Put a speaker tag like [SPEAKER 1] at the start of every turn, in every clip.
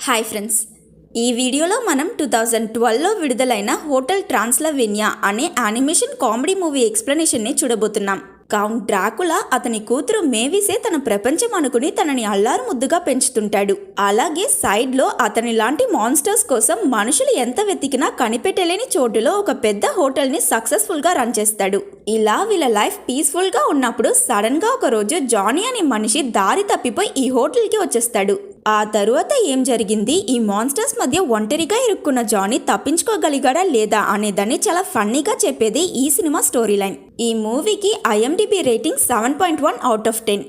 [SPEAKER 1] Hi friends, ఈ వీడియోలో మనం 2012లో విడుదలైన హోటల్ ట్రాన్సిల్వేనియా అనే యానిమేషన్ కామెడీ మూవీ ఎక్స్ప్లెనేషన్ని చూడబోతున్నాం. కౌంట్ డ్రాకులా అతని కూతురు మేవిసే తన ప్రపంచం అనుకుని తనని అల్లారు ముద్దుగా పెంచుతుంటాడు. అలాగే సైడ్లో అతని లాంటి మాన్స్టర్స్ కోసం మనుషులు ఎంత వెతికినా కనిపెట్టలేని చోటులో ఒక పెద్ద హోటల్ని సక్సెస్ఫుల్గా రన్ చేస్తాడు. ఇలా వీళ్ళ లైఫ్ పీస్ఫుల్గా ఉన్నప్పుడు సడన్గా ఒక రోజు జానీ అనే మనిషి దారి తప్పిపోయి ఈ హోటల్కి వచ్చేస్తాడు. ఆ తరువాత ఏం జరిగింది, ఈ మాన్స్టర్స్ మధ్య ఒంటరిగా ఇరుక్కున్న జానీ తప్పించుకోగలిగాడా లేదా అనేదాన్ని చాలా ఫన్నీగా చెప్పేది ఈ సినిమా స్టోరీ లైన్. ఈ మూవీకి IMDb రేటింగ్ 7.1/10.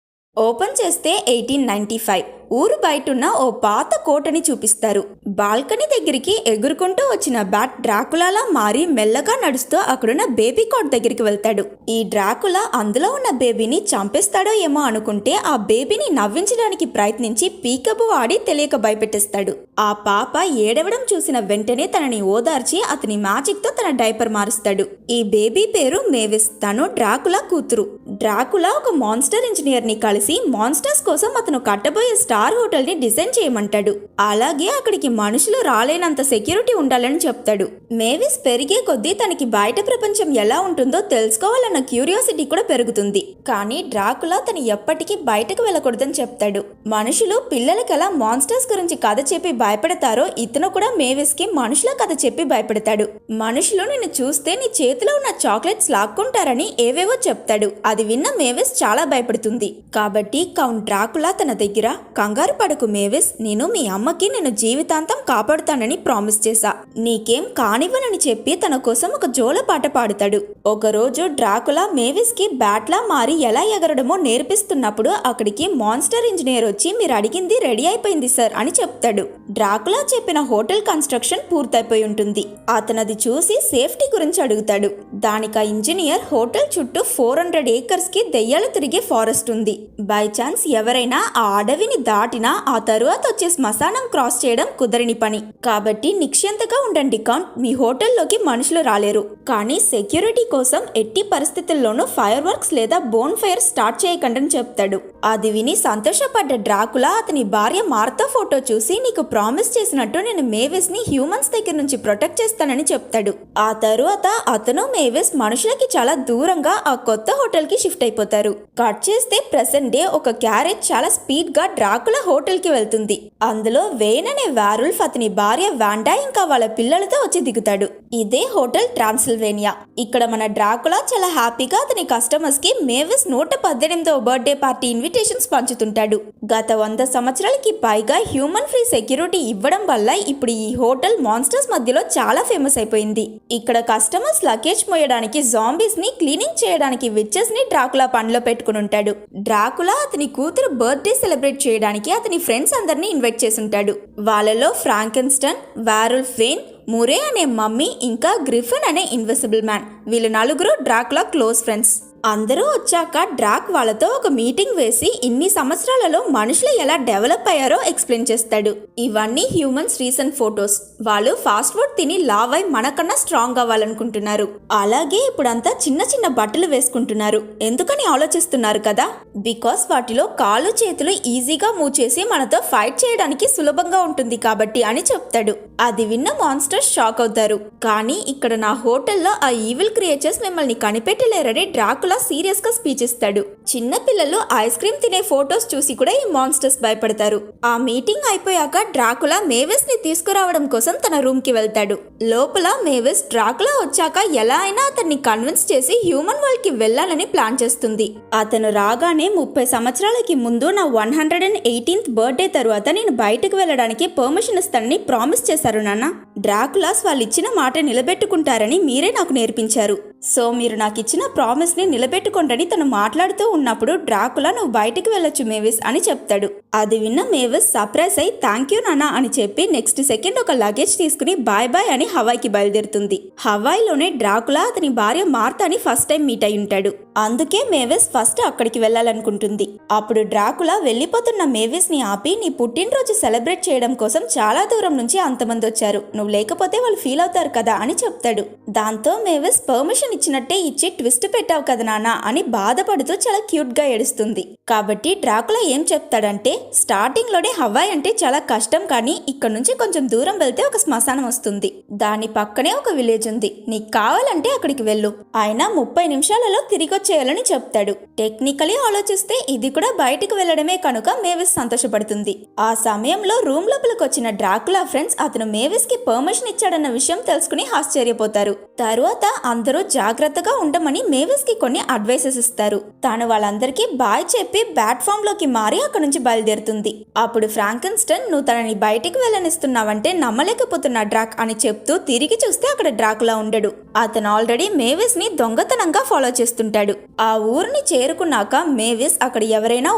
[SPEAKER 1] ఓపెన్ చేస్తే 1895. ఊరు బయటున్న ఓ పాత కోటని చూపిస్తారు. బాల్కనీ దగ్గరికి ఎగురుకుంటూ వచ్చిన బ్యాట్ డ్రాకులాలా మారి మెల్లగా నడుస్తూ అక్కడున్న బేబీ కాట్ దగ్గరికి వెళ్తాడు. ఈ డ్రాకులా అందులో ఉన్న బేబీని చంపేస్తాడో ఏమో అనుకుంటే ఆ బేబీని నవ్వించడానికి ప్రయత్నించి పీకబు ఆడి తెలియక భయపెట్టేస్తాడు. ఆ పాప ఏడవడం చూసిన వెంటనే తనని ఓదార్చి అతని మ్యాజిక్ తో తన డైపర్ మారుస్తాడు. ఈ బేబీ పేరు మేవిస్. తను డ్రాకులా కూతురు. డ్రాకులా ఒక మాన్స్టర్ ఇంజనీర్ ని కలిసి మాన్స్టర్స్ కోసం అతను కట్టబోయే స్టార్ హోటల్ ని డిజైన్ చేయమంటాడు. అలాగే అక్కడికి మనుషులు రాలేనంత సెక్యూరిటీ ఉండాలని చెప్తాడు. మేవిస్ పెరిగే కొద్దీ తనకి బయట ప్రపంచం ఎలా ఉంటుందో తెలుసుకోవాలన్న క్యూరియాసిటీ కూడా పెరుగుతుంది. కానీ డ్రాకులా తను ఎప్పటికీ బయటకు వెళ్ళకూడదని చెప్తాడు. మనుషులు పిల్లలకి ఎలా మాన్స్టర్స్ గురించి కథ చెప్పి భయపడతారో ఇతను కూడా మేవిస్ కి మనుషుల కథ చెప్పి భయపడతాడు. మనుషులు నిన్ను చూస్తే నీ చేతిలో ఉన్న చాక్లెట్స్ లాక్కుంటారని ఏవేవో చెప్తాడు. అది విన్న మేవిస్ చాలా భయపడుతుంది. కాబట్టి కౌంట్ డ్రాకులా తన దగ్గర, కంగారు పడకు మేవిస్, నేను మీ అమ్మకి నేను జీవితాంతం కాపాడుతానని ప్రామిస్ చేశా, నీకేం కానివ్వనని చెప్పి తన కోసం ఒక జోల పాట పాడుతాడు. ఒకరోజు డ్రాకులా మేవిస్ కి బ్యాట్లా మారి ఎలా ఎగరడమో నేర్పిస్తున్నప్పుడు అక్కడికి మాన్స్టర్ ఇంజనీర్ వచ్చి మీరు అడిగింది రెడీ అయిపోయింది సార్ అని చెప్తాడు. డ్రాకులా చెప్పిన హోటల్ కన్స్ట్రక్షన్ పూర్తయిపోయి ఉంటుంది. అతనది చూసి సేఫ్టీ గురించి అడుగుతాడు. దానికి ఇంజనీర్ హోటల్ చుట్టూ 400 acres కి దెయ్యాలు తిరిగే ఫారెస్ట్ ఉంది. బై ఛాన్స్ ఎవరైనా ఆ అడవిని దాటినా ఆ తరువాత వచ్చే శ్మశానం క్రాస్ చేయడం కుదరని పని. కాబట్టి నిశ్చింతగా ఉండండి కౌంట్, మీ హోటల్లోకి మనుషులు రాలేరు. కానీ సెక్యూరిటీ కోసం ఎట్టి పరిస్థితుల్లోనూ ఫైర్ వర్క్స్ లేదా బోన్ ఫైర్ స్టార్ట్ చేయకండి చెప్తాడు. అది విని సంతోషపడ్డ డ్రాకులా అతని భార్య మార్తా ఫోటో చూసి నీకు ప్రామిస్ చేసినట్టు నేను మేవిస్ ని హ్యూమన్స్ దగ్గర నుంచి ప్రొటెక్ట్ చేస్తానని చెప్తాడు. ఆ తరువాత అతను మేవిస్ మనుషులకి చాలా దూరంగా ఆ కొత్త హోటల్ కి షిఫ్ట్ అయిపోతారు. కట్ చేస్తే ప్రెసెంట్ డే ఒక క్యారేజ్ చాలా స్పీడ్ గా డ్రాకులా హోటల్ కి వెళ్తుంది. అందులో వేన్ అనే వారుల్ఫ్ అతని భార్య వాండా ఇంకా వాళ్ళ పిల్లలతో వచ్చి దిగుతాడు. ఇదే హోటల్ ట్రాన్సిల్వేనియా. ఇక్కడ మన డ్రాకులా చాలా హ్యాపీగా అతని కస్టమర్స్ కి మేవిస్ 118వ బర్త్డే పార్టీ ఇన్విటేషన్స్ పంచుతుంటాడు. గత 100 సంవత్సరాలకి పైగా హ్యూమన్ ఫ్రీ సెక్యూరిటీ ఇవ్వడం వల్ల ఇప్పుడు ఈ హోటల్ మాన్స్టర్స్ మధ్యలో చాలా ఫేమస్ అయిపోయింది. ఇక్కడ కస్టమర్స్ లగేజ్ మోయడానికి, జాంబీస్ ని క్లీనింగ్ చేయడానికి విచెస్ ని డ్రాకులా పనిలో పెట్టుకుని ఉంటాడు. డ్రాకులా అతని కూతురు బర్త్డే సెలబ్రేట్ చేయడానికి అతని ఫ్రెండ్స్ అందరినీ ఇన్వైట్ చేసుంటాడు. వాళ్ళలో ఫ్రాంకెన్స్టన్, వారుల్ఫ్ వేన్, మురే అనే మమ్మీ ఇంకా గ్రిఫిన్ అనే ఇన్విజిబుల్ మ్యాన్, వీళ్ళు నలుగురు డ్రాకులా క్లోజ్ ఫ్రెండ్స్. అందరూ వచ్చాక డ్రాక్ వాళ్ళతో ఒక మీటింగ్ వేసి ఇన్ని సంవత్సరాలలో మనుషులు ఎలా డెవలప్ అయ్యారో ఎక్స్ప్లెయిన్ చేస్తాడు. ఇవన్నీ హ్యూమన్స్ రీసెంట్ ఫొటోస్. వాళ్ళు ఫాస్ట్ ఫుడ్ తిని లావ్ అయి మనకన్నా స్ట్రాంగ్ అవ్వాలనుకుంటున్నారు. అలాగే ఇప్పుడంతా చిన్న చిన్న బట్టలు వేసుకుంటున్నారు. ఎందుకని ఆలోచిస్తున్నారు కదా, బికాస్ వాటిలో కాళ్ళు చేతులు ఈజీగా మూవ్ చేసి మనతో ఫైట్ చేయడానికి సులభంగా ఉంటుంది కాబట్టి అని చెప్తాడు. అది విన్న మాన్స్టర్స్ షాక్ అవుతారు. కానీ ఇక్కడ నా హోటల్లో ఆ ఈవిల్ క్రియేచర్స్ మిమ్మల్ని కనిపెట్టలేరని డ్రాకులా సీరియస్ గా స్పీచ్ ఇస్తాడు. చిన్న పిల్లలు ఐస్ క్రీమ్ తినే ఫోటోస్ చూసి కూడా ఈ మాన్స్టర్స్ భయపడతారు. ఆ మీటింగ్ అయిపోయాక డ్రాకులా మేవిస్ ని తీసుకురావడం కోసం తన రూమ్ కి వెళ్తాడు. లోపల మేవిస్ డ్రాకులా వచ్చాక ఎలా అయినా అతన్ని కన్విన్స్ చేసి హ్యూమన్ వరల్డ్ కి వెళ్లాలని ప్లాన్ చేస్తుంది. అతను రాగానే 30 సంవత్సరాలకి ముందు నా 118th బర్త్డే తరువాత నేను బయటకు వెళ్ళడానికి పర్మిషన్ ఇస్తానని ప్రామిస్ చేశారు నాన్న. డ్రాకులాస్ వాళ్ళు ఇచ్చిన మాట నిలబెట్టుకుంటారని మీరే నాకు నేర్పించారు. సో మీరు నాకు ఇచ్చిన ప్రామిస్ ని నిలబెట్టుకుంటని తను మాట్లాడుతూ ఉన్నప్పుడు డ్రాకులా నువ్వు బయటికి వెళ్ళొచ్చు మేవిస్ అని చెప్తాడు. అది విన్న మేవిస్ సర్ప్రైజ్ అయి థ్యాంక్ యూ నానా అని చెప్పి నెక్స్ట్ సెకండ్ ఒక లగేజ్ తీసుకుని బాయ్ బాయ్ అని హవాయికి బయలుదేరుతుంది. హవాయిలోనే డ్రాకులా అతని భార్య మార్తాని ఫస్ట్ టైం మీట్ అయి ఉంటాడు. అందుకే మేవిస్ ఫస్ట్ అక్కడికి వెళ్ళాలనుకుంటుంది. అప్పుడు డ్రాకులా వెళ్ళిపోతున్న మేవిస్ ని ఆపి, నీ పుట్టినరోజు సెలబ్రేట్ చేయడం కోసం చాలా దూరం నుంచి అంతమంది వచ్చారు, నువ్వు లేకపోతే వాళ్ళు ఫీల్ అవుతారు కదా అని చెప్తాడు. దాంతో మేవిస్ పర్మిషన్ ఇచ్చినట్టే ఇచ్చి ట్విస్ట్ పెట్టావు కదా నాన్న అని బాధపడుతూ చాలా క్యూట్ గా ఏడుస్తుంది. కాబట్టి డ్రాకులా ఏం చెప్తాడంటే, స్టార్టింగ్ లోనే హవాయ్ అంటే చాలా కష్టం, కానీ ఇక్కడ నుంచి కొంచెం దూరం వెళ్తే ఒక శ్మశానం వస్తుంది, దాని పక్కనే ఒక విలేజ్ ఉంది, నీకు కావాలంటే అక్కడికి వెళ్ళు, ఆయన 30 నిమిషాలలో తిరిగొచ్చేయాలని చెప్తాడు. టెక్నికలీ ఆలోచిస్తే ఇది కూడా బయటికి వెళ్లడమే కనుక మేవిస్ సంతోషపడుతుంది. ఆ సమయంలో రూమ్ లోపలికి వచ్చిన డ్రాకులా ఫ్రెండ్స్ అతను మేవిస్ కి పర్మిషన్ ఇచ్చాడన్న విషయం తెలుసుకుని ఆశ్చర్యపోతారు. తరువాత అందరూ జాగ్రత్తగా ఉండమని మేవిస్ కి కొన్ని అడ్వైసెస్ ఇస్తారు. తాను వాళ్ళందరికీ బాయ్ చెప్పి బ్యాట్ ఫామ్ లోకి మారి అక్కడ నుంచి బయలుదేరుతుంది. అప్పుడు ఫ్రాంకెన్స్టైన్, నువ్వు తనని బయటికి వెళ్ళనిస్తున్నావంటే నమ్మలేకపోతున్నా డ్రాక్ అని చెప్తూ తిరిగి చూస్తే అక్కడ డ్రాకులా ఉండడు. అతను ఆల్రెడీ మేవిస్ ని దొంగతనంగా ఫాలో చేస్తుంటాడు. ఆ ఊరిని చేరుకున్నాక మేవిస్ అక్కడ ఎవరైనా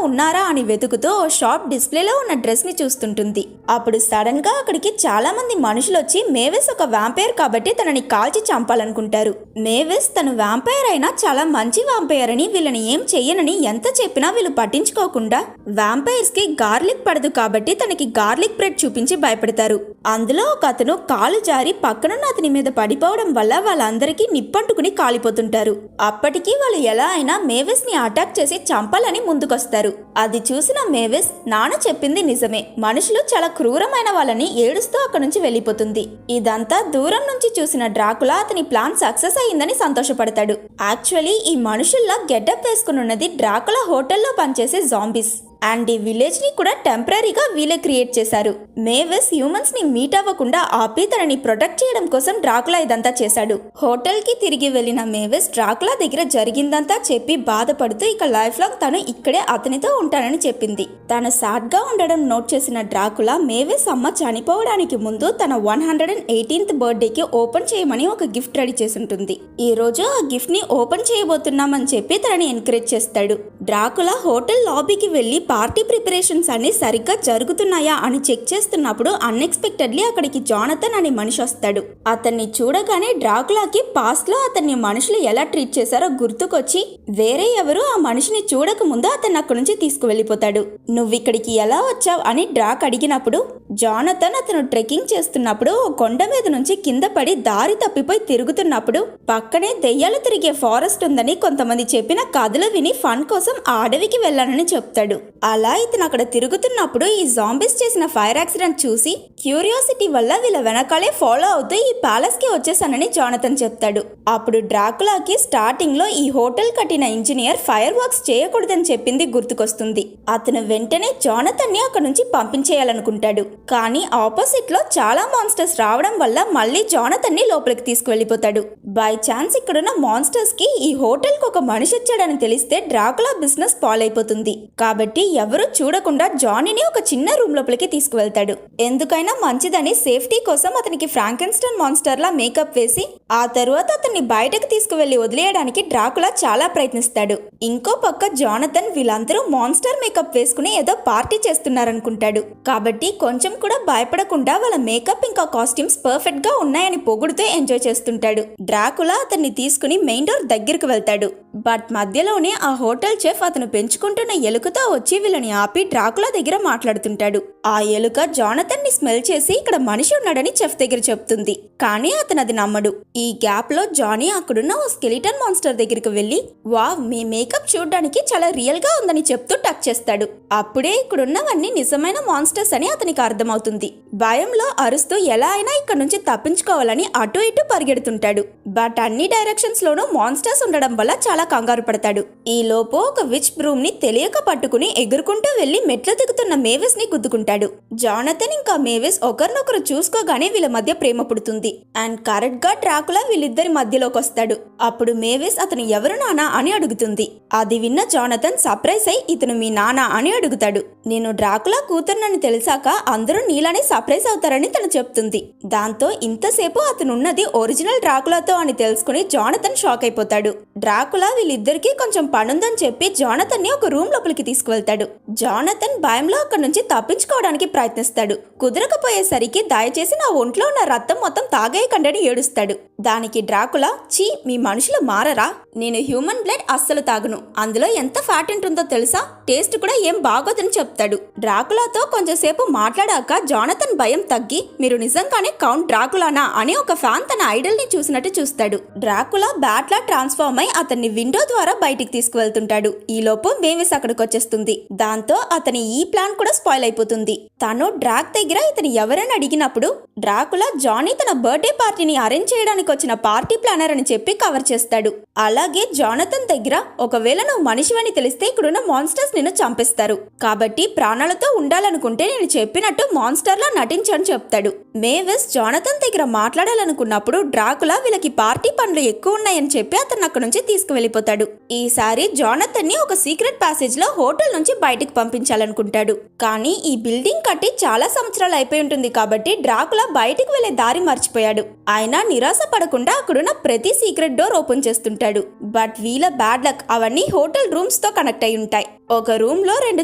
[SPEAKER 1] ఉన్నారా అని వెతుకుతూ ఓ షాప్ డిస్ప్లేలో ఉన్న డ్రెస్ ని చూస్తుంటుంది. అప్పుడు సడన్ గా అక్కడికి చాలా మంది మనుషులు వచ్చి మేవిస్ ఒక వ్యాంపైర్ కాబట్టి తనని కాల్చి చంపాలనుకుంటారు. మేవిస్ తను వ్యాంపైర్ అయినా చాలా మంచి వ్యాంపైర్ అని, వీళ్ళని ఏం చెయ్యనని ఎంత చెప్పినా వీళ్ళు పట్టించుకోకుండా వ్యాంపైర్స్ కి గార్లిక్ పడదు కాబట్టి తనకి గార్లిక్ బ్రెడ్ చూపించి భయపెడతారు. అందులో ఒక అతను కాలు జారి పక్కనున్న అతని మీద పడిపోవడం వల్ల వాళ్ళందరికీ నిప్పంటుకుని కాలిపోతుంటారు. అప్పటికి వాళ్ళు ఎలా అయినా మేవిస్ ని అటాక్ చేసి చంపాలని ముందుకొస్తారు. అది చూసిన మేవిస్, నాన్న చెప్పింది నిజమే, మనుషులు చాలా క్రూరమైన వాళ్ళని ఏడుస్తూ అక్కడి నుంచి వెళ్ళిపోతుంది. ఇదంతా దూరం నుంచి చూసిన డ్రాకులా అతని ప్లాన్ సక్సెస్ అయ్యిందని సంతోషపడతాడు. యాక్చువల్లీ ఈ మనుషుల్లా గెటప్ వేసుకున్నది డ్రాకులా హోటల్లో పనిచేసే జాంబీస్. అండ్ ఈ విలేజ్ ని కూడా టెంపరీగా వీలే క్రియేట్ చేశారు. మేవిస్ హ్యూమన్స్ ని మీట్ అవ్వకుండా ఆపి తనని ప్రొటెక్ట్ చేయడం కోసం డ్రాకులా ఇదంతా చేశాడు. హోటల్ కి తిరిగి వెళ్లిన మేవిస్ డ్రాకులా దగ్గర జరిగిందంతా చెప్పి బాధపడుతూ ఇక లైఫ్ లాంగ్ తను ఇక్కడే అతనితో ఉంటానని చెప్పింది. తను సాడ్ గా ఉండడం నోట్ చేసిన డ్రాకులా మేవిస్ అమ్మ చనిపోవడానికి ముందు తన 118th బర్త్డేకి ఓపెన్ చేయమని ఒక గిఫ్ట్ రెడీ చేసి ఉంటుంది. ఈ రోజు ఆ గిఫ్ట్ ని ఓపెన్ చేయబోతున్నామని చెప్పి తనని ఎంకరేజ్ చేస్తాడు. డ్రాకులా హోటల్ లాబీకి వెళ్లి పార్టీ ప్రిపరేషన్స్ అన్ని సరిగ్గా జరుగుతున్నాయా అని చెక్ చేస్తున్నప్పుడు అన్ఎక్స్పెక్టెడ్లీ అక్కడికి జానథన్ అనే మనిషి వస్తాడు. అతన్ని చూడగానే డ్రాకులాకి పాస్ట్ లో అతన్ని మనుషులు ఎలా ట్రీట్ చేశారో గుర్తుకొచ్చి వేరే ఎవరు ఆ మనిషిని చూడక ముందు అతన్ని అక్కడి నుంచి తీసుకువెళ్లిపోతాడు. నువ్విక్కడికి ఎలా వచ్చావు అని డ్రాక్ అడిగినప్పుడు జానథన్ అతను ట్రెక్కింగ్ చేస్తున్నప్పుడు ఓ కొండ మీద నుంచి కింద పడి దారి తప్పిపోయి తిరుగుతున్నప్పుడు పక్కనే దెయ్యాలు తిరిగే ఫారెస్ట్ ఉందని కొంతమంది చెప్పిన కథలు విని ఫన్ కోసం ఆ అడవికి వెళ్ళానని చెప్తాడు. అలా ఇతను అక్కడ తిరుగుతున్నప్పుడు ఈ జాంబీస్ చేసిన ఫైర్ యాక్సిడెంట్ చూసి క్యూరియాసిటీ వల్ల వీళ్ళ వెనకాలే ఫాలో అవుతూ ఈ ప్యాలెస్ కి వచ్చేసానని జానథన్ చెప్తాడు. అప్పుడు డ్రాకులాకి స్టార్టింగ్ లో ఈ హోటల్ కట్టిన ఇంజనీర్ ఫైర్ వర్క్స్ చేయకూడదని చెప్పింది గుర్తుకొస్తుంది. అతను వెంటనే జానథన్ ని అక్కడ నుంచి పంపించేయాలనుకుంటాడు. కానీ ఆపోజిట్ లో చాలా మాన్స్టర్స్ రావడం వల్ల మళ్ళీ జానథన్ ని లోపలికి తీసుకువెళ్లిపోతాడు. బై ఛాన్స్ ఇక్కడున్న మాన్స్టర్స్ కి ఈ హోటల్ కు ఒక మనిషి వచ్చాడని తెలిస్తే డ్రాకులా బిజినెస్ పాలైపోతుంది. కాబట్టి ఎవరు చూడకుండా జానీని ఒక చిన్న రూమ్ లోపలికి తీసుకువెళ్తాడు. ఎందుకైనా మంచిదని సేఫ్టీ కోసం అతనికి ఫ్రాంకెన్స్టైన్ మాన్స్టర్ లా మేకప్ వేసి ఆ తరువాత అతన్ని బయటకు తీసుకువెళ్లి వదిలేయడానికి డ్రాకులా చాలా ప్రయత్నిస్తాడు. ఇంకో పక్క జానథన్ వీళ్ళందరూ మాన్స్టర్ మేకప్ వేసుకుని ఏదో పార్టీ చేస్తున్నారనుకుంటాడు. కాబట్టి కొంచెం కూడా భయపడకుండా వాళ్ళ మేకప్ ఇంకా కాస్ట్యూమ్స్ పర్ఫెక్ట్ గా ఉన్నాయని పొగుడుతూ ఎంజాయ్ చేస్తుంటాడు. డ్రాకులా అతన్ని తీసుకుని మెయిన్ డోర్ దగ్గరకు వెళ్తాడు. బట్ మధ్యలోనే ఆ హోటల్ చెఫ్ అతను పెంచుకుంటున్న ఎలుకతో వచ్చి వీళ్ళని ఆపి డ్రాకులా దగ్గర మాట్లాడుతుంటాడు. ఆ ఎలుక జానథన్ ని స్మెల్ చేసి ఇక్కడ మనిషి ఉన్నాడని చెఫ్ దగ్గర చెప్తుంది. కానీ అతను అది నమ్మడు. ఈ గ్యాప్ లో జానీ అక్కడున్న ఓ స్కెలిటన్ మాన్స్టర్ దగ్గరికి వెళ్లి, వావ్, మీ మేకప్ చూడడానికి చాలా రియల్ గా ఉందని చెప్తూ టచ్ చేస్తాడు. అప్పుడే ఇక్కడున్నవన్నీ నిజమైన మాన్స్టర్స్ అని అతనికి అర్థమవుతుంది. భయంలో అరుస్తూ ఎలా అయినా ఇక్కడ నుంచి తప్పించుకోవాలని అటు ఇటు పరిగెడుతుంటాడు. బట్ అన్ని డైరెక్షన్స్ లోనూ మాన్స్టర్స్ ఉండడం వల్ల చాలా కంగారు పడతాడు. ఈ లోపు ఒక విచ్ బ్రూమ్ ని తెలియక పట్టుకుని ఎగురుకుంటూ వెళ్లి మెట్లు దిగుతున్న మేవిస్ ని గుద్దుకుంటాడు. జానథన్ ఇంకా మేవిస్ ఒకరినొకరు చూసుకోగానే వీళ్ళ మధ్య ప్రేమ పుడుతుంది. అండ్ కరెక్ట్ గా డ్రాకులా వీళ్ళిద్దరి మధ్యలోకి వస్తాడు. అప్పుడు మేవిస్ అతను ఎవరు నానా అని అడుగుతుంది. అది విన్న జానథన్ సర్ప్రైజ్ అయి ఇతను మీ నానా అని అడుగుతాడు. నేను డ్రాకులా కూతురునని తెలిసాక అందరూ నీలానే సర్ప్రైజ్ అవుతారని తను చెప్తుంది. దాంతో ఇంతసేపు అతను ఉన్నది ఒరిజినల్ డ్రాకులాతో అని తెలుసుకుని జానథన్ షాక్ అయిపోతాడు. డ్రాకులా వీళ్ళిద్దరికీ కొంచెం పనుందని చెప్పి జానథన్ ని ఒక రూమ్ లోపలికి తీసుకువెళ్తాడు. జానథన్ భయంలో అక్కడి నుంచి తప్పించుకోవడానికి ప్రయత్నిస్తాడు. కుదరకపోయేసరికి దయచేసి నా ఒంట్లో ఉన్న రక్తం మొత్తం తాగేయకండని ఏడుస్తాడు. దానికి డ్రాకులా, చీ మీ మనుషులు మారరా, నేను హ్యూమన్ బ్లడ్ అస్సలు తాగను, అందులో ఎంత ఫ్యాట్ ఉంటుందో తెలుసా, టేస్ట్ కూడా ఏం బాగోదని చెప్తాడు. డ్రాకులాతో కొంచెంసేపు మాట్లాడాక జానథన్ భయం తగ్గి మీరు నిజంగానే కౌంట్ డ్రాకులానా అని ఒక ఫ్యాన్ తన ఐడల్ ని చూసినట్టు చూస్తాడు. డ్రాకులా బ్యాట్లా ట్రాన్స్ఫార్మ్ అయి అతన్ని విండో ద్వారా బయటికి తీసుకువెళ్తుంటాడు. ఈలోపు మేవిస్ అక్కడికి వచ్చేస్తుంది. దాంతో అతని ఈ ప్లాన్ కూడా స్పాయిల్ అయిపోతుంది. తను డ్రాక్ దగ్గర ఇతను ఎవరైనా అడిగినప్పుడు డ్రాకులా జానీ తన బర్త్డే పార్టీని అరేంజ్ చేయడానికి వచ్చిన పార్టీ ప్లానర్ అని చెప్పి కవర్ చేస్తాడు. అలాగే జానథన్ దగ్గర ఒకవేళ నువ్వు మనిషివని తెలిస్తే ఇక్కడున్న మాన్స్టర్స్ నిన్ను చంపేస్తారు, కాబట్టి ప్రాణాలతో ఉండాలనుకుంటే నేను చెప్పినట్టు మాన్స్టర్ లా నటించని చెప్తాడు. మేవిస్ జానథన్ దగ్గర మాట్లాడాలనుకున్నప్పుడు డ్రాకులా వీళ్ళకి పార్టీ పనులు ఎక్కువ ఉన్నాయని చెప్పి అతను అక్కడ నుంచి తీసుకువెళ్లిపోతాడు. ఈసారి జానథన్ ని ఒక సీక్రెట్ ప్యాసేజ్ లో హోటల్ నుంచి బయటికి పంపించాలనుకుంటాడు. కానీ ఈ బిల్డింగ్ కట్టి చాలా సంవత్సరాలు అయిపోయి ఉంటుంది కాబట్టి డ్రాకులా బయటికి వెళ్లే దారి మర్చిపోయాడు. ఆయన నిరాశ పడకుండా అక్కడున్న ప్రతి సీక్రెట్ డోర్ ఓపెన్ చేస్తుంటాడు. బట్ వీళ్ళ బ్యాడ్ లక్ అవన్నీ హోటల్ రూమ్స్ తో కనెక్ట్ అయి ఉంటాయి. ఒక రూమ్ లో 2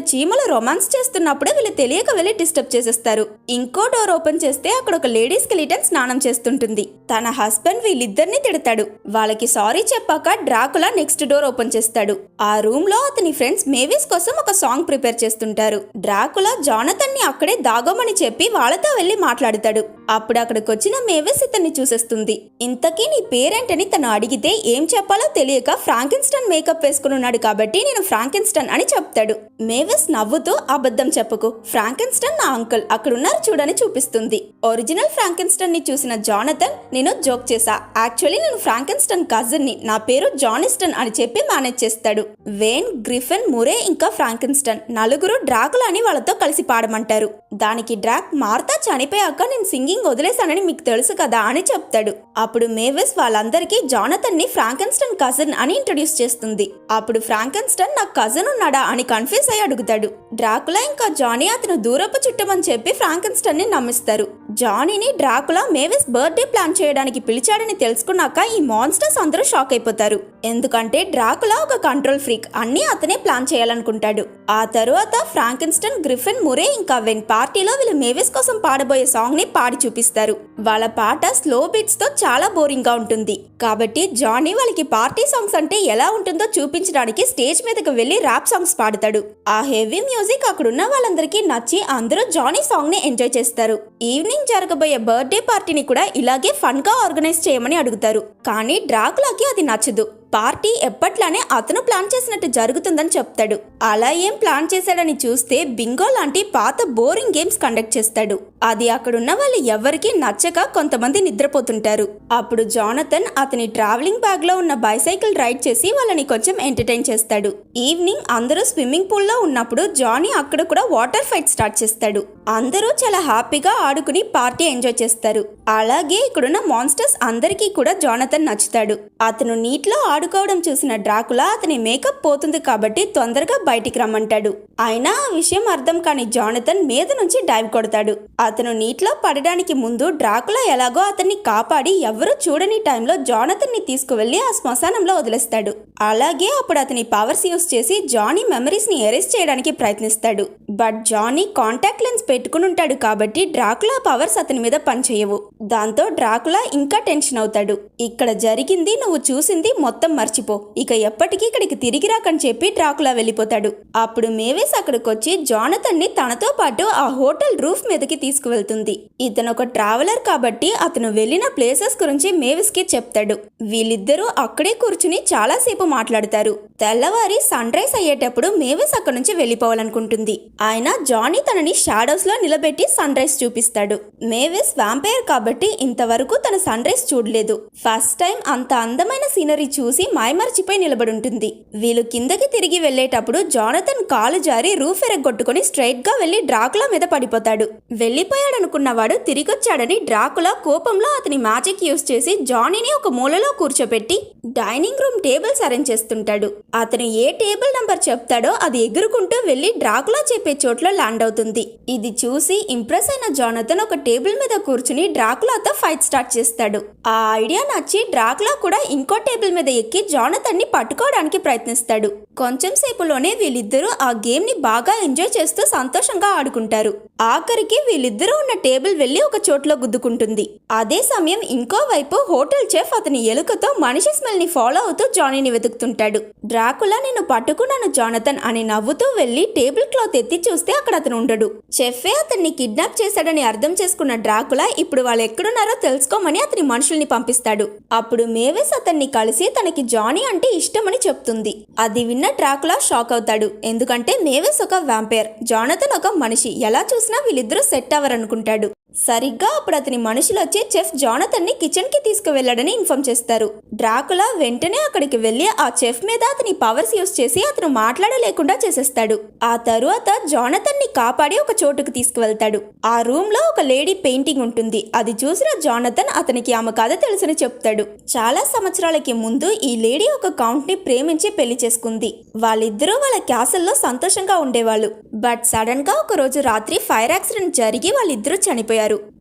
[SPEAKER 1] చీమలు రొమాన్స్ చేస్తున్నప్పుడే వీళ్ళు తెలియక వెళ్లి డిస్టర్బ్ చేసేస్తారు. ఇంకో డోర్ ఓపెన్ చేస్తే అక్కడ ఒక లేడీ స్కెలిటన్ స్నానం చేస్తుంటుంది. తన హస్బెండ్ వీళ్ళిద్దరిని తిడతాడు. వాళ్ళకి సారీ చెప్పాక డ్రాకులా నెక్స్ట్ డోర్ ఓపెన్ చేస్తాడు. ఆ రూమ్ లో అతని ఫ్రెండ్స్ మేవిస్ కోసం ఒక సాంగ్ ప్రిపేర్ చేస్తుంటారు. డ్రాకులా జానథన్ ని అక్కడే దాగోమని చెప్పి వాళ్ళతో వెళ్లి మాట్లాడతాడు. అప్పుడు అక్కడికి వచ్చిన మేవిస్ ఇతన్ని చూసేస్తుంది. ఇంతకీ నీ పేరేంటని తను అడిగితే ఏం చెప్పాలో తెలియక ఫ్రాంకెన్స్టైన్ మేకప్ వేసుకుని ఉన్నాడు కాబట్టి నేను ఫ్రాంకెన్స్టైన్ అని చెప్తాడు. మేవిస్ నవ్వుతూ అబద్ధం చెప్పకు, ఫ్రాంకెన్స్టైన్ నా అంకుల్ అక్కడున్నారు చూడని చూపిస్తుంది. ఒరిజినల్ ఫ్రాంకెన్స్టైన్ ని చూసిన జానథన్ నేను జోక్ చేశా, యాక్చువల్లీ నేను ఫ్రాంకెన్స్టైన్ కజిన్ ని, నా పేరు జానిస్టన్ అని చెప్పి మేనేజ్ చేస్తాడు. వేన్, గ్రిఫిన్, మురే ఇంకా ఫ్రాంకెన్స్టైన్ నలుగురు డ్రాకులాని వాళ్ళతో కలిసి పాడమంటారు. దానికి డ్రాక్ మార్తా చనిపోయాక నేను సింగింగ్ వదిలేశానని మీకు తెలుసు కదా అని చెప్తాడు. అప్పుడు మేవిస్ వాళ్ళందరికీ జానథన్ ని ఫ్రాంకెన్స్టైన్ కజిన్ అని ఇంట్రడ్యూస్ చేస్తుంది. అప్పుడు ఫ్రాంకెన్స్టైన్ నాకు కజిన్ ఉన్నాడా అని కన్ఫ్యూజ్ అయ్యి అడుగుతాడు. డ్రాకులా ఇంకా జానీ అతను దూరపు చుట్టమని చెప్పి ఫ్రాంకెన్స్టైన్ ని నమ్మిస్తారు. జానీని డ్రాకులా మేవిస్ బర్త్డే ప్లాన్ చేయడానికి పిలిచాడని తెలుసుకున్నాక ఈ మాన్స్టర్స్ అందరూ షాక్ అయిపోతారు. ఎందుకంటే డ్రాకులా ఒక కంట్రోల్ ఫ్రీక్, అన్ని అతనే ప్లాన్ చేయాలనుకుంటాడు. ఆ తరువాత ఫ్రాంకెన్స్టైన్, గ్రిఫిన్, మురే ఇంకా వెన్ పార్టీలో వీళ్ళు మేవిస్ కోసం పాడబోయే సాంగ్ ని పాడి చూపిస్తారు. వాళ్ళ పాట స్లో బీట్స్ తో చాలా బోరింగ్ గా ఉంటుంది. కాబట్టి జానీ వాళ్ళకి పార్టీ సాంగ్స్ అంటే ఎలా ఉంటుందో చూపించడానికి స్టేజ్ మీదకి వెళ్లి ర్యాప్ సాంగ్స్ పాడతాడు. ఆ హెవీ మ్యూజిక్ అక్కడున్న వాళ్ళందరికీ నచ్చి అందరూ జానీ సాంగ్ ని ఎంజాయ్ చేస్తారు. ఈవినింగ్ జరగబోయే బర్త్డే పార్టీని కూడా ఇలాగే ఫన్ గా ఆర్గనైజ్ చేయమని అడుగుతారు. కానీ డ్రాకులాకి అది నచ్చదు. పార్టీ ఎప్పట్లానే అతను ప్లాన్ చేసినట్టు జరుగుతుందని చెప్తాడు. అలా ఏం ప్లాన్ చేశాడని చూస్తే బింగో లాంటి పాత బోరింగ్ గేమ్స్ కండక్ట్ చేస్తాడు. అది అక్కడున్న వాళ్ళు ఎవరికి నచ్చక కొంతమంది నిద్రపోతుంటారు. అప్పుడు జానథన్ అతని ట్రావెలింగ్ బ్యాగ్ లో ఉన్న బైసైకిల్ రైడ్ చేసి వాళ్ళని కొంచెం ఎంటర్టైన్ చేస్తాడు. ఈవినింగ్ అందరూ స్విమ్మింగ్ పూల్ లో ఉన్నప్పుడు జానీ అక్కడ కూడా వాటర్ ఫైట్ స్టార్ట్ చేస్తాడు. అందరూ చాలా హ్యాపీగా ఆడుకుని పార్టీ ఎంజాయ్ చేస్తారు. అలాగే ఇక్కడున్న మాన్స్టర్స్ అందరికీ కూడా జానథన్ నచ్చుతాడు. అతను నీటిలో ఆడుకోవడం చూసిన డ్రాకులా అతని మేకప్ పోతుంది కాబట్టి తొందరగా బయటికి రమ్మంటాడు. అయినా ఆ విషయం అర్థం కాని జానథన్ మీద నుంచి డైవ్ కొడతాడు. అతను నీటిలో పడడానికి ముందు డ్రాకులా ఎలాగో అతన్ని కాపాడి ఎవరూ చూడని టైంలో జానథన్ ని తీసుకువెళ్లి ఆ శ్మశానంలో వదిలేస్తాడు. అలాగే అప్పుడు అతని పవర్స్ యూస్ చేసి జానీ మెమరీస్ ని ఎరేస్ చేయడానికి ప్రయత్నిస్తాడు. బట్ జానీ కాంటాక్ట్ లెన్స్ పెట్టుకుని ఉంటాడు కాబట్టి డ్రాకులా పవర్స్ అతని మీద పనిచేయవు. దాంతో డ్రాకులా ఇంకా టెన్షన్ అవుతాడు. ఇక్కడ జరిగింది నువ్వు చూసింది మొత్తం మర్చిపో, ఇక ఎప్పటికీ ఇక్కడికి తిరిగి రాకని చెప్పి డ్రాకులా వెళ్ళిపోతాడు. అప్పుడు మేవిస్ అక్కడికొచ్చి జానథన్ ని తనతో పాటు ఆ హోటల్ రూఫ్ మీదకి తీసుకువెళ్తుంది. ఇతను ఒక ట్రావెలర్ కాబట్టి అతను వెళ్లిన ప్లేసెస్ గురించి మేవిస్ కి చెప్తాడు. వీళ్ళిద్దరూ అక్కడే కూర్చుని చాలాసేపు మాట్లాడతారు. తెల్లవారి సన్ రైజ్ అయ్యేటప్పుడు మేవిస్ అక్కడి నుంచి వెళ్ళిపోవాలనుకుంటుంది. ఆయన జానీ తనని షాడోస్ లో నిలబెట్టి సన్ రైజ్ చూపిస్తాడు. మేవిస్ వ్యాంపైర్ కాబట్టి ఇంతవరకు తన సన్ రైజ్ చూడలేదు. ఫస్ట్ టైం అంత అందమైన సీనరీ చూసి మైమర్చిపోయి నిలబడుంటుంది. వీళ్ళు కిందకి తిరిగి వెళ్లేటప్పుడు జానథన్ కాలు జారి రూఫ్ ఎరగొట్టుకుని స్ట్రైట్ గా వెళ్లి డ్రాకులా మీద పడిపోతాడు. వెళ్లిపోయాడనుకున్నవాడు తిరిగొచ్చాడని డ్రాకులా కోపంలో అతని మ్యాజిక్ యూస్ చేసి జానీని ఒక మూలలో కూర్చోబెట్టి డైనింగ్ రూమ్ టేబుల్స్ అరేంజ్ చేస్తుంటాడు. అతను ఏ టేబుల్ నంబర్ చెప్తాడో అది ఎగురుకుంటూ వెళ్లి డ్రాకులా చెప్పే చోట్ల ల్యాండ్ అవుతుంది. ఇది ఇది చూసి ఇంప్రెస్ అయిన జానథన్ ఒక టేబుల్ మీద కూర్చుని డ్రాకులాతో ఫైట్ స్టార్ట్ చేస్తాడు. ఆ ఐడియా నచ్చి డ్రాకులా కూడా ఇంకో టేబుల్ మీద ఎక్కి జానథన్ ని పట్టుకోవడానికి ప్రయత్నిస్తాడు. కొంచెం సేపులోనే వీళ్ళిద్దరూ ఆ గేమ్ ని బాగా ఎంజాయ్ చేస్తూ సంతోషంగా ఆడుకుంటారు. ఆఖరికి వీళ్ళిద్దరూ ఉన్న టేబుల్ వెళ్లి ఒక చోట్లో గుద్దుకుంటుంది. అదే సమయం ఇంకోవైపు హోటల్ చెఫ్ అతని ఎలుకతో మనిషి స్మెల్ ని ఫాలో అవుతూ జానీని వెతుకుతుంటాడు. డ్రాకులా నిన్ను పట్టుకున్నాను జానథన్ అని నవ్వుతూ వెళ్లి టేబుల్ క్లాత్ ఎత్తి చూస్తే అక్కడ అతను ఉండడు. చెఫే అతన్ని కిడ్నాప్ చేశాడని అర్థం చేసుకున్న డ్రాకులా ఇప్పుడు వాళ్ళు ఎక్కడున్నారో తెలుసుకోమని అతని మనుషుల్ని పంపిస్తాడు. అప్పుడు మేవిస్ అతన్ని కలిసి తనకి జానీ అంటే ఇష్టమని చెప్తుంది. అది విన్న డ్రాకులా షాక్ అవుతాడు. ఎందుకంటే మేవిస్ ఒక వ్యాంపైర్, జానథన్ ఒక మనిషి, ఎలా చూసినా వీళ్ళిద్దరూ సెట్ అవ్వరనుకుంటాడు. సరిగ్గా అప్పుడు అతని మనుషులు వచ్చి చెఫ్ జానథన్ ని కిచెన్ కి తీసుకువెళ్లాడని ఇన్ఫార్మ్ చేస్తారు. డ్రాకులా వెంటనే అక్కడికి వెళ్లి ఆ చెఫ్ మీద అతని పవర్స్ యూజ్ చేసి అతను మాట్లాడలేకుండా చేసేస్తాడు. ఆ తరువాత జానథన్ ని కాపాడి ఒక చోటుకు తీసుకువెళ్తాడు. ఆ రూమ్ లో ఒక లేడీ పెయింటింగ్ ఉంటుంది. అది చూసిన జానథన్ అతనికి ఆమె కథ తెలుసని చెప్తాడు. చాలా సంవత్సరాలకి ముందు ఈ లేడీ ఒక కౌంట్ ని ప్రేమించి పెళ్లి చేసుకుంది. వాళ్ళిద్దరూ వాళ్ళ క్యాసల్లో సంతోషంగా ఉండేవాళ్ళు. బట్ సడన్ గా ఒక రోజు రాత్రి ఫైర్ యాక్సిడెంట్ జరిగి వాళ్ళిద్దరూ చనిపోయారు.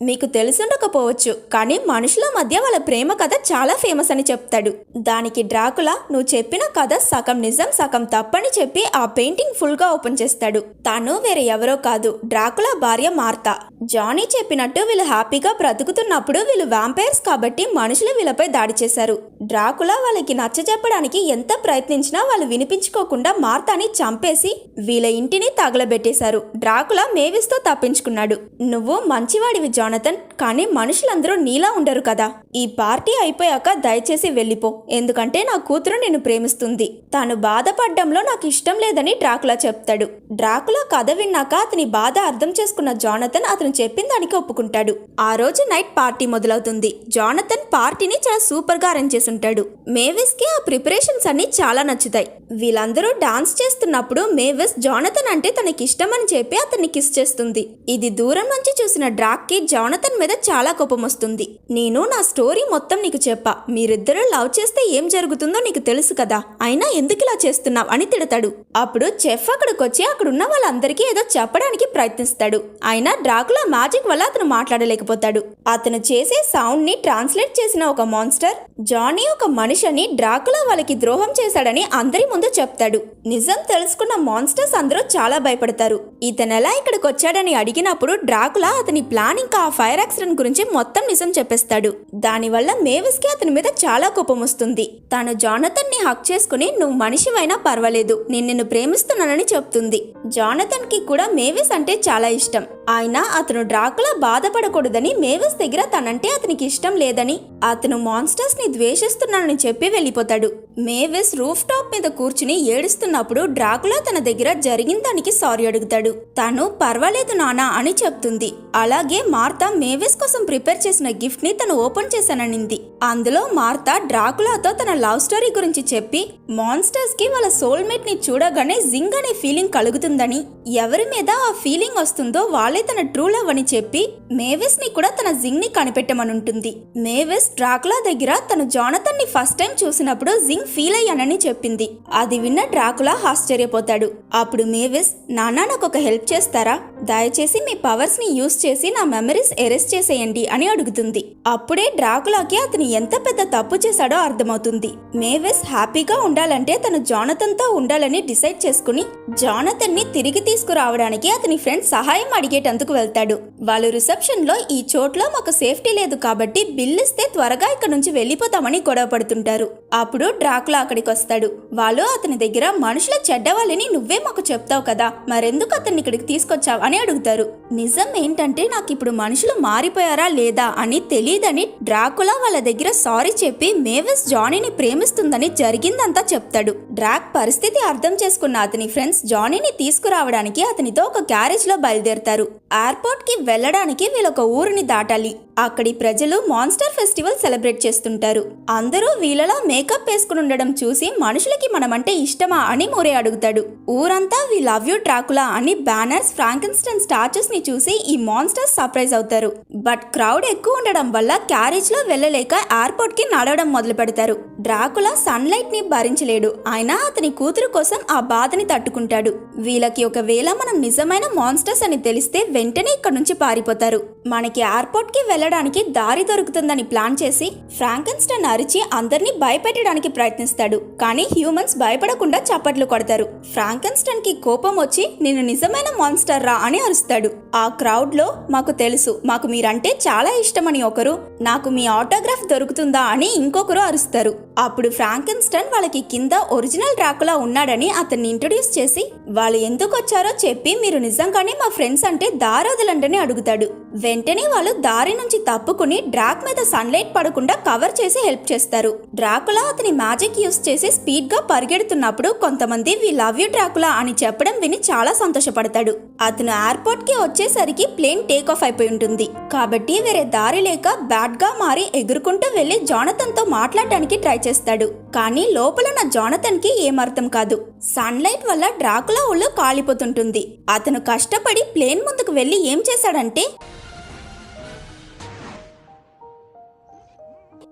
[SPEAKER 1] మీకు తెలుసుండకపోవచ్చు, కానీ మనుషుల మధ్య వాళ్ళ ప్రేమ కథ చాలా ఫేమస్ అని చెప్తాడు. దానికి డ్రాకులా నువ్వు చెప్పిన కథ సగం నిజం సగం తప్పని చెప్పి ఆ పెయింటింగ్ ఫుల్ గా ఓపెన్ చేస్తాడు. తాను వేరే ఎవరో కాదు, డ్రాకులా భార్య మార్తా. జానీ చెప్పినట్టు వీళ్ళు హ్యాపీగా బ్రతుకుతున్నప్పుడు వీళ్ళు వ్యాంపైర్స్ కాబట్టి మనుషులు వీళ్ళపై దాడి చేశారు. డ్రాకులా వాళ్ళకి నచ్చజెప్పడానికి ఎంత ప్రయత్నించినా వాళ్ళు వినిపించుకోకుండా మార్తాని చంపేసి వీళ్ళ ఇంటిని తగలబెట్టేశారు. డ్రాకులా మేవిస్ తో తప్పించుకున్నాడు. నువ్వు మంచివాడివి జానథన్, కానీ మనుషులందరూ నీలా ఉండరు కదా. ఈ పార్టీ అయిపోయాక దయచేసి వెళ్ళిపో, ఎందుకంటే నా కూతురు నిన్ను ప్రేమిస్తుంది. తాను బాధపడ్డంలో నాకు ఇష్టం లేదని డ్రాకులా చెప్తాడు. డ్రాకులా కథ విన్నాక అతని బాధ అర్థం చేసుకున్న జానథన్ అతను చెప్పిన దానికి ఒప్పుకుంటాడు. ఆ రోజు నైట్ పార్టీ మొదలవుతుంది. జానథన్ పార్టీని చాలా సూపర్ గా అరేంజ్ చేసి ఉంటాడు. మేవిస్ కి ఆ ప్రిపరేషన్స్ అన్ని చాలా నచ్చుతాయి. వీళ్ళందరూ డాన్స్ చేస్తున్నప్పుడు మేవిస్ జానథన్ అంటే తనకి ఇష్టమని చెప్పి అతన్ని కిస్ చేస్తుంది. ఇది దూరం నుంచి చూసిన డ్రాక్ కి జానథన్ మీద చాలా కోపం వస్తుంది. నేను నా స్టోరీ మొత్తం నీకు చెప్పా, మీరిద్దరూ లవ్ చేస్తే ఏం జరుగుతుందో నీకు తెలుసు కదా, అయినా ఎందుకు ఇలా చేస్తున్నావు అని తిడతాడు. అప్పుడు చెఫ్ అక్కడికి వచ్చి అక్కడున్న వాళ్ళందరికీ ఏదో చెప్పడానికి ప్రయత్నిస్తాడు. అయినా డ్రాకులా మ్యాజిక్ వల్ల అతను మాట్లాడలేకపోతాడు. అతను చేసే సౌండ్ ని ట్రాన్స్లేట్ చేసిన ఒక మాన్స్టర్ జానీ ఒక మనిషిని డ్రాకులా వాళ్ళకి ద్రోహం చేశాడని అందరి ముందు చెప్తాడు. నిజం తెలుసుకున్న మాన్స్టర్స్ అందరూ చాలా భయపడతారు. ఇతనెలా ఇక్కడికి వచ్చాడని అడిగినప్పుడు డ్రాకులా అతని ప్లాన్ ఇంకా ఆ ఫైర్ యాక్సిడెంట్ గురించి మొత్తం నిజం చెప్పేస్తాడు. దానివల్ల మేవిస్ కి అతని మీద చాలా కోపం వస్తుంది. తాను జానథన్ ని హక్ చేసుకుని నువ్వు మనిషివైనా పర్వాలేదు, నేను నిన్ను ప్రేమిస్తున్నానని చెప్తుంది. జానథన్ కి కూడా మేవిస్ అంటే చాలా ఇష్టం. అయినా అతను డ్రాకులా బాధపడకూడదని మేవిస్ దగ్గర తనంటే అతనికి ఇష్టం లేదని, అతను మాన్స్టర్స్ ని ద్వేషిస్తున్నానని చెప్పి వెళ్ళిపోతాడు. మేవిస్ రూఫ్ టాప్ మీద కూర్చుని ఏడుస్తున్నప్పుడు డ్రాకులా తన దగ్గర జరిగిన దానికి సారీ అడుగుతాడు. తను పర్వాలేదు నానా అని చెప్తుంది. అలాగే మార్తా మేవిస్ కోసం ప్రిపేర్ చేసిన గిఫ్ట్ ని తను ఓపెన్ చేశాననింది. అందులో మార్తా డ్రాకులాతో తన లవ్ స్టోరీ గురించి చెప్పి మాన్స్టర్స్ కి వాళ్ళ సోల్మేట్ ని చూడగానే జింగ్ అనే ఫీలింగ్ కలుగుతుందని, ఎవరి మీద ఆ ఫీలింగ్ వస్తుందో వాళ్ళే తన ట్రూ లవ్ అని చెప్పి మేవిస్ ని కూడా తన జింగ్ ని కనిపెట్టమనుంటుంది. మేవిస్ డ్రాకులా దగ్గర తను జానథన్ ని ఫస్ట్ టైం చూసినప్పుడు జింగ్ ఫీల్ అయ్యానని చెప్పింది. అది విన్న డ్రాకులా ఆశ్చర్యపోతాడు. అప్పుడు మేవిస్ నాన్న నాకు ఒక హెల్ప్ చేస్తారా, దయచేసి మీ పవర్స్ ని యూజ్ చేసి నా మెమరీస్ ఎరేస్ చేసేయండి అని అడుగుతుంది. అప్పుడే డ్రాకులాకి అతను ఎంత పెద్ద తప్పు చేశాడో అర్థమవుతుంది. మేవిస్ హ్యాపీగా ఉండాలంటే తను జానథన్ తో ఉండాలని డిసైడ్ చేసుకుని జానథన్ ని తిరిగి తీసుకురావడానికి అతని ఫ్రెండ్ సహాయం అడిగేటందుకు వెళ్తాడు. వాళ్ళు రిసెప్షన్ లో ఈ చోట్లో మాకు సేఫ్టీ లేదు కాబట్టి బిల్ ఇస్తే త్వరగా ఇక్కడ నుంచి వెళ్ళిపోతామని గొడవ పడుతుంటారు. అప్పుడు డ్రాకులా అక్కడికి వస్తాడు. వాళ్ళు అతని దగ్గర మనుషుల చెడ్డవాళ్ళని నువ్వే మాకు చెప్తావు కదా, మరెందుకు అతన్ని ఇక్కడికి తీసుకొచ్చావు అని అడుగుతారు. నిజం ఏంటంటే నాకు ఇప్పుడు మనుషులు మారిపోయారా లేదా అని తెలియదని డ్రాకులా వాళ్ళ దగ్గర సారీ చెప్పి మేవిస్ జానీని ప్రేమిస్తుందని జరిగిందంతా చెప్తాడు. డ్రాక్ పరిస్థితి అర్థం చేసుకున్న అతని ఫ్రెండ్స్ జానీని తీసుకురావడానికి అతనితో ఒక క్యారేజ్ లో బయలుదేరతారు. ఎయిర్పోర్ట్ కి వెళ్లడానికి వీళ్ళొక ఊరిని దాటాలి. అక్కడి ప్రజలు మాన్స్టర్ ఫెస్టివల్ సెలబ్రేట్ చేస్తుంటారు. అందరూ వీళ్ళలా మేకప్ వేసుకుని ఉండడం చూసి మనుషులకి మనమంటే ఇష్టమా అని మోరే అడుగుతాడు. ఊరంతా వి లవ్ యూ డ్రాకులా అని బ్యానర్స్, ఫ్రాంకెన్స్టైన్ స్టాచ్యూస్ ని చూసి ఈ మాన్స్టర్స్ సర్ప్రైజ్ అవుతారు. బట్ క్రౌడ్ ఎక్కువ ఉండడం వల్ల క్యారేజ్ లో వెళ్ళలేక ఎయిర్పోర్ట్ కి నడవడం మొదలు పెడతారు. డ్రాకులా సన్లైట్ ని భరించలేడు. అయినా అతని కూతురు కోసం ఆ బాధని తట్టుకుంటాడు. వీళ్ళకి ఒకవేళ మనం నిజమైన మాన్స్టర్స్ అని తెలిస్తే వెంటనే ఇక్కడ నుంచి పారిపోతారు. మనకి ఎయిర్పోర్ట్ కి వెళ్ళడానికి దారి దొరుకుతుందని ప్లాన్ చేసి ఫ్రాంకెన్స్టైన్ అరిచి అందరినీ భయపెట్టడానికి ప్రయత్నిస్తాడు. కానీ హ్యూమన్స్ భయపడకుండా చప్పట్లు కొడతారు. ఫ్రాంకెన్స్టైన్ కి కోపం వచ్చి నేను నిజమైన మాన్స్టర్ రా అని అరుస్తాడు. ఆ క్రౌడ్ లో మాకు తెలుసు, మాకు మీరంటే చాలా ఇష్టమని ఒకరు, నాకు మీ ఆటోగ్రాఫ్ దొరుకుతుందా అని ఇంకొకరు అరుస్తారు. అప్పుడు ఫ్రాంకెన్స్టైన్ వాళ్ళకి కింద ఒరిజినల్ డ్రాకులా ఉన్నాడని అతన్ని ఇంట్రొడ్యూస్ చేసి వాళ్ళు ఎందుకు వచ్చారో చెప్పి మీరు నిజంగానే మా ఫ్రెండ్స్ అంటే దారి వదలండి అడుగుతాడు. వెంటనే వాళ్ళు దారి నుంచి తప్పుకుని డ్రాక్ మీద సన్లైట్ పడకుండా కవర్ చేసి హెల్ప్ చేస్తారు. డ్రాకులా అతని మ్యాజిక్ యూస్ చేసి స్పీడ్ గా పరిగెడుతున్నప్పుడు కొంతమంది వి లవ్ యూ డ్రాకులా అని చెప్పడం విని చాలా సంతోషపడతాడు. అతను ఎయిర్పోర్ట్ కి వచ్చేసరికి ప్లేన్ టేక్ ఆఫ్ అయిపోయి ఉంటుంది. కాబట్టి వేరే దారి లేక బ్యాడ్ గా మారి ఎగురుకుంటూ వెళ్లి జానథన్ తో మాట్లాడడానికి ట్రై చేస్తాడు. కానీ లోపలున్న జానథన్ కి ఏమర్థం కాదు. సన్లైట్ వల్ల డ్రాకులా ఒళ్ళు కాలిపోతుంటుంది. అతను కష్టపడి ప్లేన్ ముందుకు వెళ్లి ఏం చేశాడంటే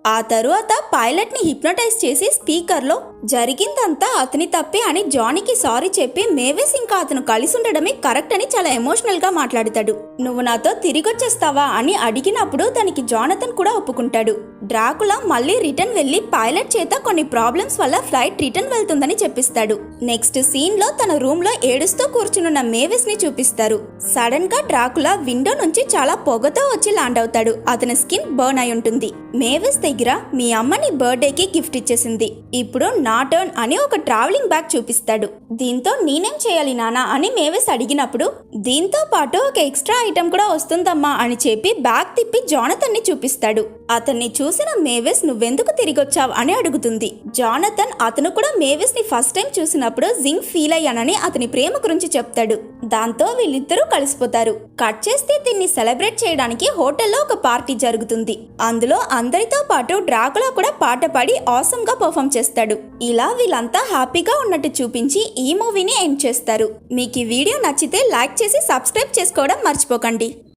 [SPEAKER 1] ఆ తరువాత పైలట్ ని హిప్నోటైజ్ చేసి స్పీకర్ లో జరిగిందంతా అతని తప్పే అని జానీకి సారీ చెప్పి మేవిస్ ఇంకా అతను కలిసి ఉండడమే కరెక్ట్ అని చాలా ఎమోషనల్ గా మాట్లాడతాడు. నువ్వు నాతో తిరిగొచ్చేస్తావా అని అడిగినప్పుడు దానికి జానథన్ కూడా ఒప్పుకుంటాడు. డ్రాకులా మళ్ళీ రిటర్న్ వెళ్లి పైలట్ చేత కొన్ని ప్రాబ్లమ్స్ వల్ల ఫ్లైట్ రిటర్న్ వెళ్తుందని చెప్పిస్తాడు. నెక్స్ట్ సీన్ లో తన రూమ్ లో ఏడుస్తూ కూర్చునున్న మేవిస్ ని చూపిస్తారు. సడన్ గా డ్రాకులా విండో నుంచి చాలా పొగతో వచ్చి ల్యాండ్ అవుతాడు. అతని స్కిన్ బర్న్ అయి ఉంటుంది. మేవిస్ దగ్గర మీ అమ్మని బర్త్డేకి గిఫ్ట్ ఇచ్చేసింది, ఇప్పుడు నా టర్న్ అని ఒక ట్రావెలింగ్ బ్యాగ్ చూపిస్తాడు. దీంతో నేనేం చేయాలి నానా అని మేవిస్ అడిగినప్పుడు దీంతో పాటు ఒక ఎక్స్ట్రా ఐటమ్ కూడా వస్తుందమ్మా అని చెప్పి బ్యాగ్ తిప్పి జానథన్ ని చూపిస్తాడు. అతన్ని చూసిన మేవిస్ నువ్వెందుకు తిరిగొచ్చావు అని అడుగుతుంది. జానథన్ అతను కూడా మేవిస్ ని ఫస్ట్ టైం చూసినప్పుడు జింగ్ ఫీల్ అయ్యానని అతని ప్రేమ గురించి చెప్తాడు. దాంతో వీళ్ళిద్దరూ కలిసిపోతారు. కట్ చేస్తే దీన్ని సెలబ్రేట్ చేయడానికి హోటల్లో ఒక పార్టీ జరుగుతుంది. అందులో అందరితో పాటు డ్రాకులా కూడా పాట పాడి ఆసమ్ గా పర్ఫామ్ చేస్తాడు. ఇలా వీళ్ళంతా హ్యాపీగా ఉన్నట్టు చూపించి ఈ మూవీని ఎండ్ చేస్తారు. మీకు ఈ వీడియో నచ్చితే లైక్ చేసి సబ్స్క్రైబ్ చేసుకోవడం మర్చిపోకండి.